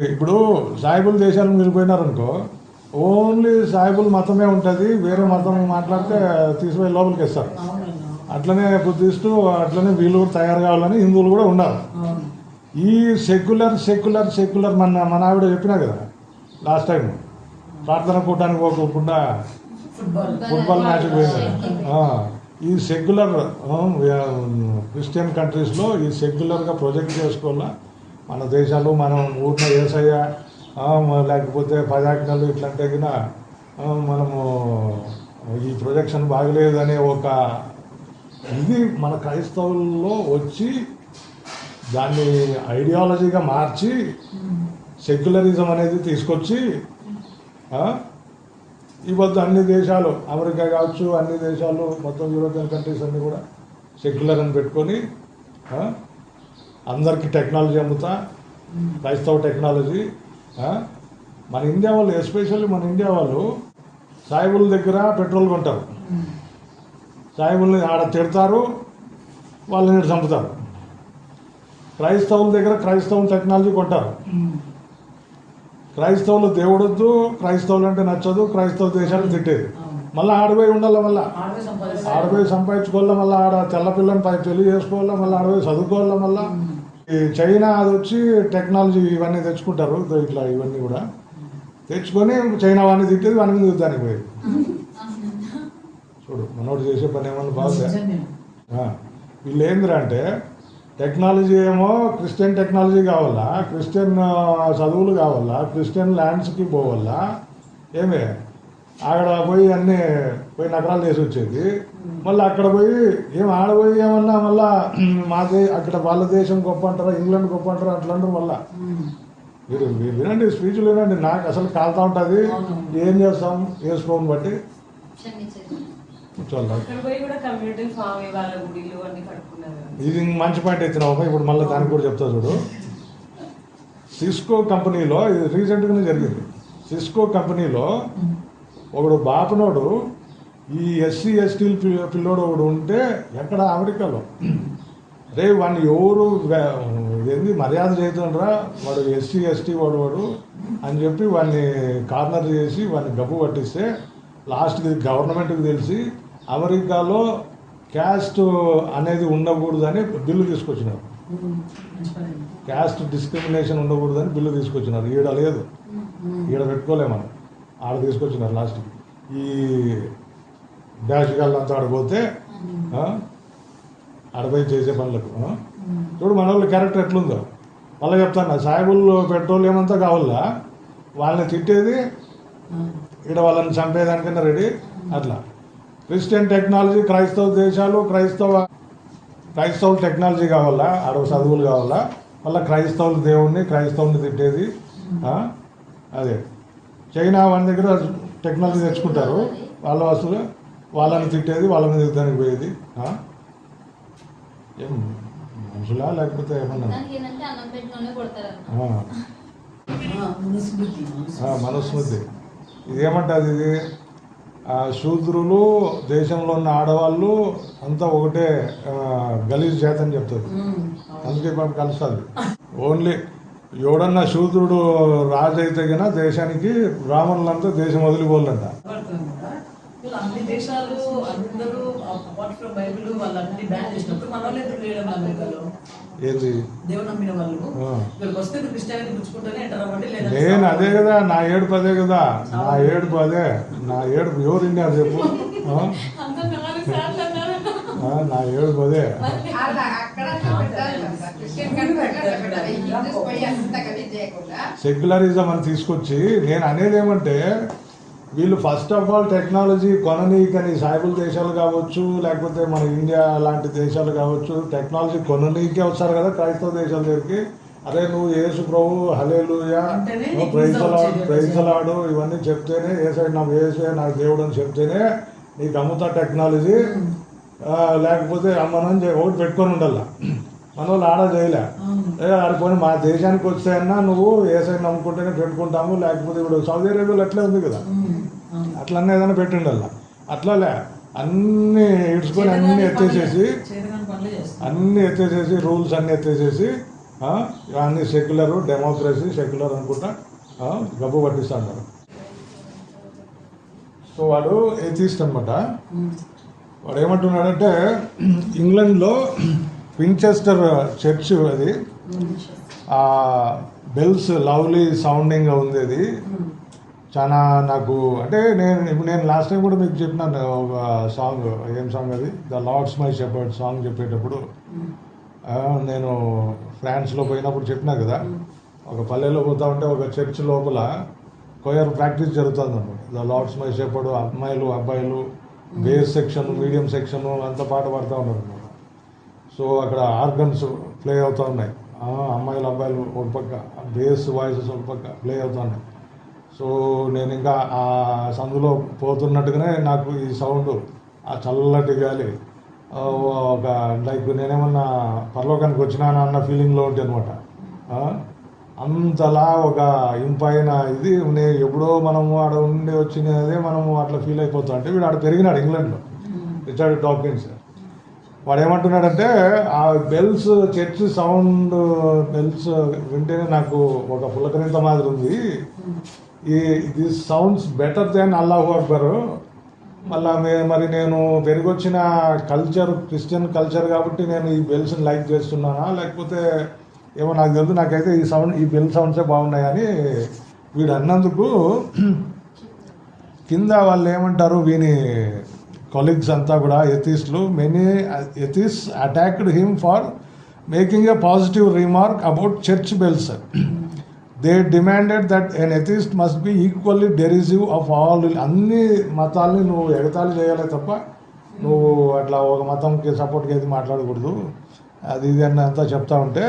ఇప్పుడు సాయిబుల్ దేశాలకు మీరు పోయినారనుకో, ఓన్లీ సాయిబుల్ మతమే ఉంటుంది, వేరే మతం మాట్లాడితే తీసుకుపోయి లోపలికి ఇస్తారు. అట్లనే బుద్ధిస్టు అట్లనే వీళ్ళు కూడా తయారు కావాలని హిందువులు కూడా ఉండాలి. ఈ సెక్యులర్ సెక్యులర్ సెక్యులర్ మన ఆవిడ చెప్పినా కదా లాస్ట్ టైం, ప్రార్థన కూటానికి పోకుండా ఫుట్బాల్ మ్యాచ్కి పోయింది. ఈ సెక్యులర్ క్రిస్టియన్ కంట్రీస్లో ఈ సెక్యులర్గా ప్రొజెక్ట్ చేసుకోవాలా మన దేశాలు. మనం ఊరిన ఏసయ్య లేకపోతే పదాజ్ఞలు ఇట్లాంటే కన్నా మనము ఈ ప్రొజెక్షన్ బాగలేదనే ఒక ఇది మన క్రైస్తవుల్లో వచ్చి దాన్ని ఐడియాలజీగా మార్చి సెక్యులరిజం అనేది తీసుకొచ్చి ఈ వద్ద అన్ని దేశాలు, అమెరికా కావచ్చు, అన్ని దేశాలు మొత్తం యూరోపియన్ కంట్రీస్ అన్నీ కూడా సెక్యులర్ అని పెట్టుకొని అందరికీ టెక్నాలజీ అమ్ముతా, క్రైస్తవ టెక్నాలజీ. మన ఇండియా వాళ్ళు, ఎస్పెషల్లీ మన ఇండియా వాళ్ళు సాయిబుల దగ్గర పెట్రోల్ కొంటారు, సాయిబుల్ని ఆడ తిడతారు, వాళ్ళని చంపుతారు. క్రైస్తవుల దగ్గర క్రైస్తవ టెక్నాలజీ కొంటారు. క్రైస్తవులు దేవుడొద్దు, క్రైస్తవులు అంటే నచ్చదు, క్రైస్తవ దేశాన్ని తిట్టేది. మళ్ళీ ఆడపోయి ఉండాలి, మళ్ళీ ఆడపోయి సంపాదించుకోవాలా, మళ్ళీ ఆడ తెల్లపిల్లని పెళ్లి చేసుకోవాలా, మళ్ళీ ఆడపోయి చదువుకోవాలా. మళ్ళీ ఈ చైనా అది వచ్చి టెక్నాలజీ ఇవన్నీ తెచ్చుకుంటారు, ఇట్లా ఇవన్నీ కూడా తెచ్చుకొని చైనా వాడిని తిట్టేది, వాని మీద యుద్ధానికి పోయేది. చూడు మనోడు చేసే పని ఏమన్నా బాగుంది. వీళ్ళు ఏందిరా అంటే టెక్నాలజీ ఏమో క్రిస్టియన్ టెక్నాలజీ కావాలా, క్రిస్టియన్ చదువులు కావాలా, క్రిస్టియన్ ల్యాండ్స్కి పోవాలా, ఏమే అక్కడ పోయి అన్నీ పోయి నగరాలు చేసి వచ్చేది. మళ్ళీ అక్కడ పోయి ఆడపోయి ఏమన్నా మళ్ళా అక్కడ వాళ్ళ దేశం గొప్ప అంటారా, ఇంగ్లాండ్ గొప్ప అంటారా, అట్లా అంటారు. మళ్ళా మీరు వినండి, స్పీచ్లు వినండి, నాకు అసలు కాలుతా ఉంటుంది. ఏం చేస్తాం వేసుకోని బట్టి ఇది మంచి పాయింట్ ఎత్తినావు. ఇప్పుడు మళ్ళీ దానికి కూడా చెప్తా చూడు. సిస్కో కంపెనీలో ఇది రీసెంట్గానే జరిగింది. సిస్కో కంపెనీలో ఒకడు బాపనోడు ఈ ఎస్సీ ఎస్టీ పిల్లోడు ఒకడు ఉంటే ఎక్కడ అమెరికాలో, రే వాడిని ఎవరు ఏంది మర్యాద చేస్తుండ్రా, వాడు ఎస్సీ ఎస్టీ వాడు అని చెప్పి వాడిని కార్నర్ చేసి వాడిని గబ్బు పట్టిస్తే లాస్ట్కి గవర్నమెంట్కి తెలిసి అమెరికాలో క్యాస్ట్ అనేది ఉండకూడదని బిల్లు తీసుకొచ్చినారు. క్యాస్ట్ డిస్క్రిమినేషన్ ఉండకూడదని బిల్లు తీసుకొచ్చినారు. ఈడ లేదు, ఈడ పెట్టుకోలేము మనం, ఆడ తీసుకొచ్చినారు. లాస్ట్కి ఈ డాష్ గాళ్ళంతా ఆడిపోతే ఆడపోయి చేసే పనులకు చూడు మన వాళ్ళ క్యారెక్టర్ ఎట్లుందో. మళ్ళీ చెప్తాను, సాయిబుల్ పెట్రోల్ ఏమంతా కావాలా, వాళ్ళని తిట్టేది, ఈడ వాళ్ళని చంపేదానికన్నా రెడీ. అట్లా క్రిస్టియన్ టెక్నాలజీ, క్రైస్తవ దేశాలు, క్రైస్తవ టెక్నాలజీ కావాలా, ఆడ చదువులు కావాలా, మళ్ళీ క్రైస్తవులు క్రైస్తవుని తిట్టేది. అదే చైనా వాళ్ళ దగ్గర టెక్నాలజీ తెచ్చుకుంటారు, వాళ్ళ వస్తువులు వాళ్ళని తిట్టేది, వాళ్ళ మీద యుద్ధానికి పోయేది. ఏం మనుషులా లేకపోతే ఏమన్నా మనుస్మృతి. ఇది ఏమంటుంది, ఇది శూద్రులు దేశంలో ఉన్న ఆడవాళ్ళు అంతా ఒకటే గలీజ్ జాతి అని చెప్తుంది. అందుకే పాపం కలుస్తుంది. ఓన్లీ ఎవడన్నా శూద్రుడు రాజు అయితే కన్నా దేశానికి బ్రాహ్మణులంతా దేశం వదిలిపోవాలంట. అన్ని దేశాలు అందరూ అపార్ట్ ఫ్రమ్ బైబిల్ వాళ్ళన్ని బ్యాన్ చేసినప్పుడు మన వాళ్ళు ఎందుకు లేడం అమెరికాలో ఏంది దేవుడు నమ్మిన వాళ్ళు ఇక్కడికి వస్తే క్రిస్టియానిటీ పుచ్చుకుంటూనే అంటారు. నేను అదే కదా, నా ఏడుపు అదే కదా, నా ఏడుపు అదే. నా ఏడుపు ఎవరు విన్నారు చెప్పు? నా ఏడుపు అదే. సెక్యులరిజం అని తీసుకొచ్చి నేను అనేది ఏమంటే, వీళ్ళు ఫస్ట్ ఆఫ్ ఆల్ టెక్నాలజీ కొననీకని, సాయిబుల్ దేశాలు కావచ్చు లేకపోతే మన ఇండియా లాంటి దేశాలు కావచ్చు, టెక్నాలజీ కొననీకే వస్తారు కదా క్రైస్తవ దేశాల దగ్గరికి. అరే నువ్వు యేసు ప్రభు, హల్లెలూయా, ప్రైజలాడు ఇవన్నీ చెప్తేనే, ఏసే నాకు దేవుడు అని చెప్తేనే నీకు అమ్ముతా టెక్నాలజీ, లేకపోతే అమ్మనని ఒకటి పెట్టుకొని ఉండాల. మన వాళ్ళు ఆడ చేయలే, ఆడిపోయి మా దేశానికి వస్తాయన్నా నువ్వు ఏసై నమ్ముకుంటేనే పెట్టుకుంటాము, లేకపోతే ఇప్పుడు సౌదీ అరేబియాలో అట్లే ఉంది కదా, అట్లనే ఏదైనా పెట్టిండాల. అట్లాలే అన్నీ ఇడ్చుకొని అన్నీ ఎత్తేసేసి రూల్స్ అన్నీ ఎత్తేసేసి అన్ని సెక్యులర్ డెమోక్రసీ సెక్యులర్ అనుకుంటా గబ్బు పట్టిస్తా అంటారు. సో వాడు ఎథీస్ట్ అనమాట. వాడు ఏమంటున్నాడంటే ఇంగ్లాండ్లో వించెస్టర్ చర్చ్ అది బెల్స్ లవ్లీ సౌండింగ్ ఉంది. అది చాలా నాకు అంటే నేను లాస్ట్ టైం కూడా మీకు చెప్పినాను ఒక సాంగ్. ఏం సాంగ్ అది? The Lord's my shepherd song చెప్పేటప్పుడు నేను ఫ్రాన్స్లో పోయినప్పుడు చెప్పినా కదా, ఒక పల్లెలో పోతా ఉంటే ఒక చర్చ్ లోపల కొయర్ ప్రాక్టీస్ జరుగుతుంది అనమాట. ద లార్డ్స్ మై షెపర్డ్ అమ్మాయిలు అబ్బాయిలు బేస్ సెక్షన్ మీడియం సెక్షన్ అంతా పాట పాడుతూ ఉన్నారు అనమాట. సో అక్కడ ఆర్గన్స్ ప్లే అవుతూ ఉన్నాయి. అమ్మాయిలు అబ్బాయిలు ఒక పక్క, బేస్ వాయిసెస్ ఒక పక్క ప్లే అవుతూ ఉన్నాయి. సో నేను ఇంకా ఆ సందులో పోతున్నట్టుగానే నాకు ఈ సౌండ్, ఆ చల్లటి గాలి ఒక లైక్ నేనేమన్నా పరలోకానికి వచ్చినానా అన్న ఫీలింగ్లో ఉంటాయి అనమాట. అంతలా ఒక ఇంపైన ఇది ఎప్పుడో మనము ఆడ ఉండి వచ్చినదే మనము అట్లా ఫీల్ అయిపోతాం. అంటే వీడు ఆడ పెరిగినాడు ఇంగ్లాండ్లో, రిచర్డ్ డాకిన్స్. వాడు ఏమంటున్నాడంటే ఆ బెల్స్ చర్చ్ సౌండ్ బెల్స్ వింటేనే నాకు ఒక పులకరింత మాదిరి ఉంది. దిస్ సౌండ్స్ బెటర్ దాన్ అల్లాహు అక్బర్. మళ్ళా మరి నేను పెరిగొచ్చిన కల్చర్ క్రిస్టియన్ కల్చర్ కాబట్టి నేను ఈ బెల్స్ని లైక్ చేస్తున్నానా లేకపోతే ఏమో నాకు తెలుసు. నాకైతే ఈ బెల్ సౌండ్సే బాగున్నాయని వీడు అన్నందుకు కింద వాళ్ళు ఏమంటారు, వీని కొలీగ్స్ అంతా కూడా ఎథిస్టులు, many atheist attacked him for making a positive remark about church bells. They demanded that an atheist must be equally derisive of all. అన్ని మతాల్ని నువ్వు ఎగతాళి చేయాలి తప్ప నువ్వు అట్లా ఒక మతంకి సపోర్ట్గా ఏది మాట్లాడకూడదు, అది ఇది అని అంతా చెప్తా ఉంటే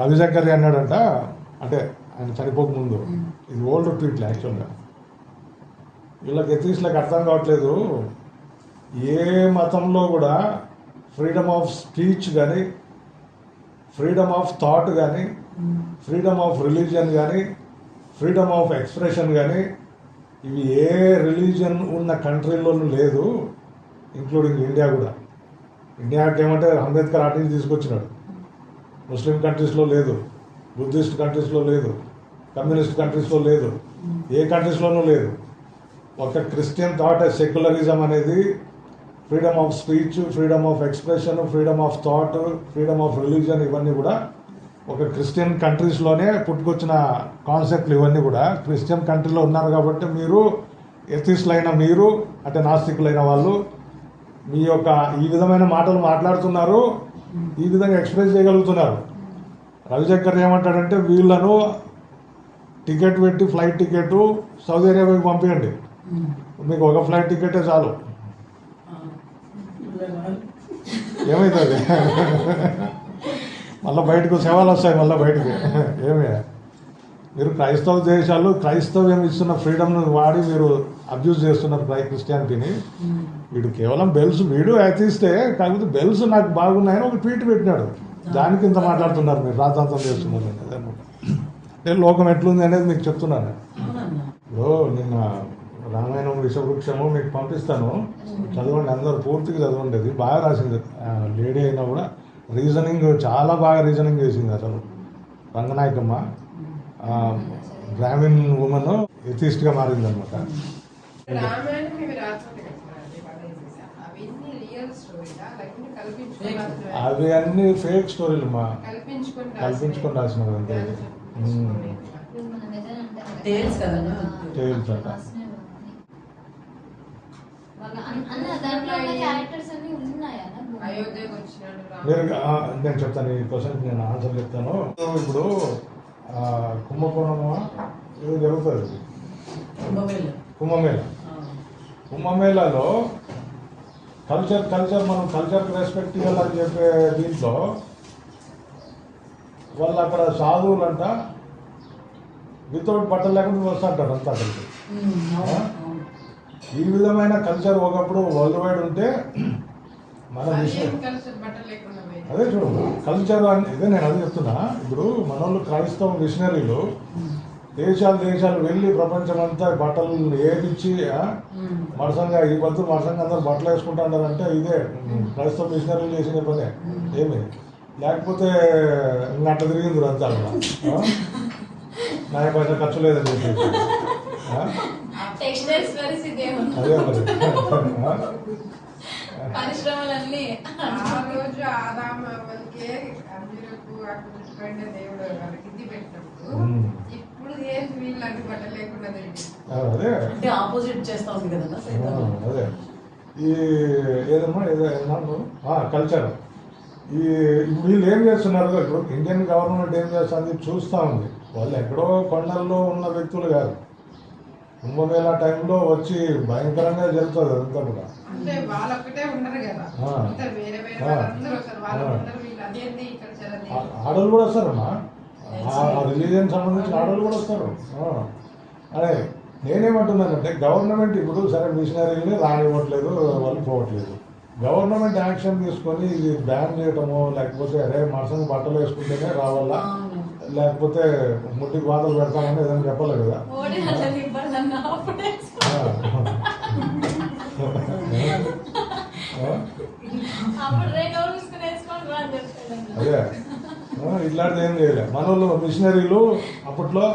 రవిశంకర్ అన్నాడంట. అంటే ఆయన చనిపోకముందు, ఇది ఓల్డ్ ట్వీట్లు యాక్చువల్గా. వీళ్ళకి ఎథిస్ట్లకు అర్థం కావట్లేదు, ఏ మతంలో కూడా ఫ్రీడమ్ ఆఫ్ స్పీచ్ కానీ, ఫ్రీడమ్ ఆఫ్ థాట్ కానీ, ఫ్రీడమ్ ఆఫ్ రిలీజియన్ కానీ, ఫ్రీడమ్ ఆఫ్ ఎక్స్ప్రెషన్ కానీ ఇవి ఏ రిలీజియన్ ఉన్న కంట్రీలోనూ లేదు, ఇంక్లూడింగ్ ఇండియా కూడా. ఇండియాకి ఏమంటే అంబేద్కర్ ఆర్టికల్ తీసుకొచ్చినాడు. ముస్లిం కంట్రీస్లో లేదు, బుద్ధిస్ట్ కంట్రీస్లో లేదు, కమ్యూనిస్ట్ కంట్రీస్లో లేదు, ఏ కంట్రీస్లోనూ లేదు. ఒక క్రిస్టియన్ థాట్ సెక్యులరిజం అనేది freedom of speech, freedom of expression, freedom of thought, freedom of religion ఇవన్నీ కూడా ఒక క్రిస్టియన్ కంట్రీస్లోనే పుట్టుకొచ్చిన కాన్సెప్ట్లు. ఇవన్నీ కూడా క్రిస్టియన్ కంట్రీలో ఉన్నారు కాబట్టి మీరు ఎథిస్టులైన మీరు అంటే నాస్తికులైన వాళ్ళు మీ యొక్క ఈ విధమైన మాటలు మాట్లాడుతున్నారు, ఈ విధంగా ఎక్స్ప్రెస్ చేయగలుగుతున్నారు. రవిశంకర్ ఏమంటాడంటే వీళ్ళను టికెట్ పెట్టి ఫ్లైట్ టికెట్ సౌదీ అరేబియాకి పంపించండి, మీకు ఒక ఫ్లైట్ టికెటే చాలు. ఏమవుతుంది మళ్ళీ బయటకు సేవలు వస్తాయి, మళ్ళీ బయటకు ఏమే. మీరు క్రైస్తవ దేశాలు క్రైస్తవ్యం ఇస్తున్న ఫ్రీడమ్ను వాడి మీరు అబ్యూజ్ చేస్తున్నారు క్రిస్టియానిటీని. వీడు కేవలం బెల్స్, వీడు అతిస్తే కాకపోతే బెల్స్ నాకు బాగున్నాయని ఒక ట్వీట్ పెట్టినాడు, దానికి ఇంత మాట్లాడుతున్నారు మీరు, రాతాంతం చేస్తున్నారు అదనమాట. నేను లోకం ఎట్లుంది అనేది మీకు చెప్తున్నాను. ఇప్పుడు నిన్న రామాయణం విషవృక్షము మీకు పంపిస్తాను, చదవండి, అందరూ పూర్తిగా చదవండి. అది బాగా రాసింది, లేడీ అయినా కూడా రీజనింగ్ చాలా బాగా రీజనింగ్ చేసింది. అసలు రంగనాయకమ్మ బ్రాహ్మిన్ ఉమెన్ ఎథిస్ట్గా మారింది అనమాట. అవి అన్ని ఫేక్ స్టోరీలు మా కల్పించుకొని రాసినవి అంతే. టేల్స్ అంట. నేను చెప్తాను, ఈ క్వశ్చన్కి నేను ఆన్సర్ చెప్తాను. ఇప్పుడు కుంభకోణము ఇది జరుగుతుంది, కుంభమేళాలో కల్చర్ మనం కల్చర్కి రెస్పెక్ట్ ఇవ్వాలని చెప్పే దీంట్లో వాళ్ళు అక్కడ సాధువులంట వితౌట్ బట్టలు లేకుండా వస్తుంటారు అంతా అక్కడికి. ఈ విధమైన కల్చర్ ఒకప్పుడు వరల్డ్ వైడ్ ఉంటే మన అదే చూడు కల్చర్ ఇదే నేను అదే చెప్తున్నా. ఇప్పుడు మన వాళ్ళు క్రైస్తవ మిషనరీలు దేశాలు వెళ్ళి ప్రపంచమంతా బట్టలు ఏదిచ్చి మరసంగా ఈ పొద్దు మరసంగా అందరూ బట్టలు వేసుకుంటా ఉంటారంటే ఇదే క్రైస్తవ మిషనరీలు చేసిన పనే ఏమి, లేకపోతే ఇంకా అట్లా తిరిగింది అంతా నా పైసా ఖర్చు లేదని చెప్పి అదే మరి పరిశ్రమలన్నీ ఆ రోజు ఆదామకే అందరకు అక్కడ దేవుడు వాళ్ళకి ఇది పెట్టినప్పుడు ఇప్పుడు ఏంటి వీళ్ళు అన్ని బట్ట లేకుండా అదే అంటే ఆపోజిట్ చేస్తా ఉంది కదా సైతం. అదే ఈ ఏదమ్మా కల్చర్ ఈ వీళ్ళు ఏం చేస్తున్నారు, ఇప్పుడు ఇండియన్ గవర్నమెంట్ ఏం చేస్తుంది చూస్తూ ఉంది. వాళ్ళు ఎక్కడో కొండల్లో ఉన్న వ్యక్తులు కాదు, కుంభమేళా టైంలో వచ్చి భయంకరంగా జరుగుతుంది అదంతా కూడా. అంటే వాళ్ళొక్కటే ఉండరు కదా, అంతా వేరే వేరే వాళ్ళందరూ వస్తారు. వాళ్ళందరూ వీళ్ళు అదేంది ఇక్కడ చరది ఆడవాళ్ళు కూడా వస్తారమ్మా, ఆ రిలీజియన్ సంబంధించిన ఆడవాళ్ళు కూడా వస్తారు. అదే నేనేమంటున్నానంటే గవర్నమెంట్ ఇప్పుడు సరే మిషనరీని రానివ్వట్లేదు, వాళ్ళు పోవట్లేదు. గవర్నమెంట్ యాక్షన్ తీసుకొని ఇది బ్యాన్ చేయటము, లేకపోతే అరే మరసంగా బట్టలు వేసుకుంటేనే రావాలా, లేకపోతే ముట్టికి బాధలు పెడతామని ఏదైనా చెప్పాలి కదా. అదే ఇట్లాంటిది ఏం చేయలేదు మన వాళ్ళు. మిషనరీలు అప్పట్లో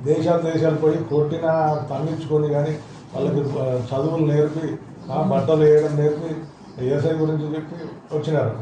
దేశాలు పోయి కొట్టిన తన్నించుకొని కానీ వాళ్ళకి చదువులు నేర్పి బట్టలు వేయడం నేర్పి ఏసై గురించి చెప్పి వచ్చినారు.